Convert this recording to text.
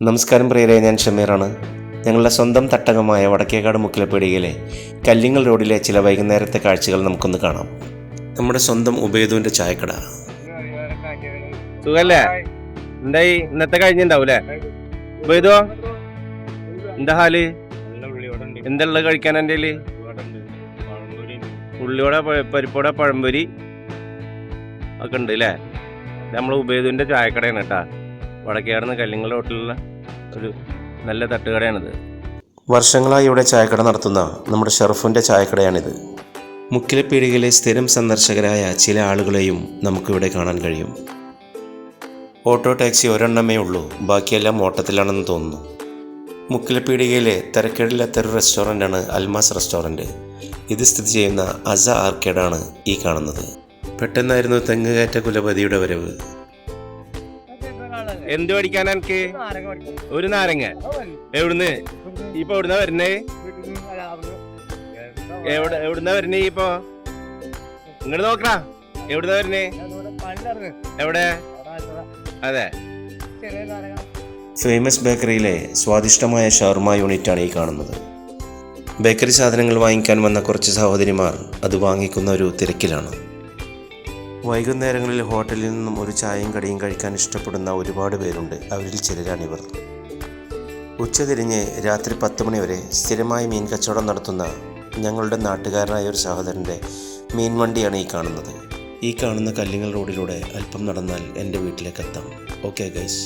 നമസ്കാരം പ്രിയരെ, ഞാൻ ഷമീറാണ്. ഞങ്ങളുടെ സ്വന്തം തട്ടകമായ വടക്കേക്കാട് മുക്കിലപ്പീടികയിലെ കല്ലിങ്ങൽ റോഡിലെ ചില വൈകുന്നേരത്തെ കാഴ്ചകൾ നമുക്കൊന്ന് കാണാം. നമ്മുടെ സ്വന്തം ഉബൈദുവിൻ്റെ ചായക്കട. സുഖല്ലേ? എന്തായി ഇന്നത്തെ കഴിഞ്ഞിണ്ടാവൂലേ? ഉബൈദോ, എന്താ ഹാല്? എന്തുള്ള കഴിക്കാൻ എൻ്റെ ഉള്ളിയോടെ പരിപ്പോടെ പഴംപൊരി ഒക്കെ ഉണ്ട് അല്ലേ? നമ്മൾ ഉബൈദുവിൻ്റെ ചായക്കടയാണ് കേട്ടാ. വടക്കേടുന്ന കല്ലിങ്ങൽ റോട്ടിലുള്ള ഒരു നല്ല തട്ടുകടയാണിത്. വർഷങ്ങളായി ഇവിടെ ചായക്കട നടത്തുന്ന നമ്മുടെ ഷെറഫിൻ്റെ ചായക്കടയാണിത്. മുക്കിലപ്പീടികയിലെ സ്ഥിരം സന്ദർശകരായ ചില ആളുകളെയും നമുക്കിവിടെ കാണാൻ കഴിയും. ഓട്ടോ ടാക്സി ഒരെണ്ണമേ ഉള്ളൂ, ബാക്കിയെല്ലാം ഓട്ടത്തിലാണെന്ന് തോന്നുന്നു. മുക്കിലപ്പീടികയിലെ തിരക്കേടില്ലാത്തൊരു റെസ്റ്റോറൻ്റാണ് അൽമാസ് റെസ്റ്റോറൻറ്റ്. ഇത് സ്ഥിതി ചെയ്യുന്ന അസ ആർക്കേഡാണ് ഈ കാണുന്നത്. പെട്ടെന്നായിരുന്നു തെങ്ങുകയറ്റ കുലപതിയുടെ വരവ്. എന്ത് പഠിക്കാൻ എനിക്ക്? ഒരു നാരങ്ങ. എവിടുന്ന് ഇപ്പൊ എവിടുന്നാ വരുന്നേ? എവിടുന്നാ വരുന്നേ? ഇപ്പൊ ഇങ്ങോട്ട് നോക്കടാ. എവിടുന്നാ വരുന്നേ? എവിടെ? അതെ, ഫേമസ് ബേക്കറിയിലെ സ്വാദിഷ്ടമായ ഷവർമ യൂണിറ്റാണ് ഈ കാണുന്നത്. ബേക്കറി സാധനങ്ങൾ വാങ്ങിക്കാൻ വന്ന കുറച്ച് സഹോദരിമാർ അത് വാങ്ങിക്കുന്ന ഒരു തിരക്കിലാണ്. വൈകുന്നേരങ്ങളിൽ ഹോട്ടലിൽ നിന്നും ഒരു ചായയും കടിയും കഴിക്കാൻ ഇഷ്ടപ്പെടുന്ന ഒരുപാട് പേരുണ്ട്. അവരിൽ ചിലരാണിവർ. ഉച്ചതിരിഞ്ഞ് രാത്രി 10 മണി വരെ സ്ഥിരമായി മീൻ കച്ചവടം നടത്തുന്ന ഞങ്ങളുടെ നാട്ടുകാരനായ ഒരു സഹോദരൻ്റെ മീൻ വണ്ടിയാണ് ഈ കാണുന്നത്. ഈ കാണുന്ന കല്ലിങ്ങൽ റോഡിലൂടെ അല്പം നടന്നാൽ എൻ്റെ വീട്ടിലേക്ക് എത്താം. Okay guys.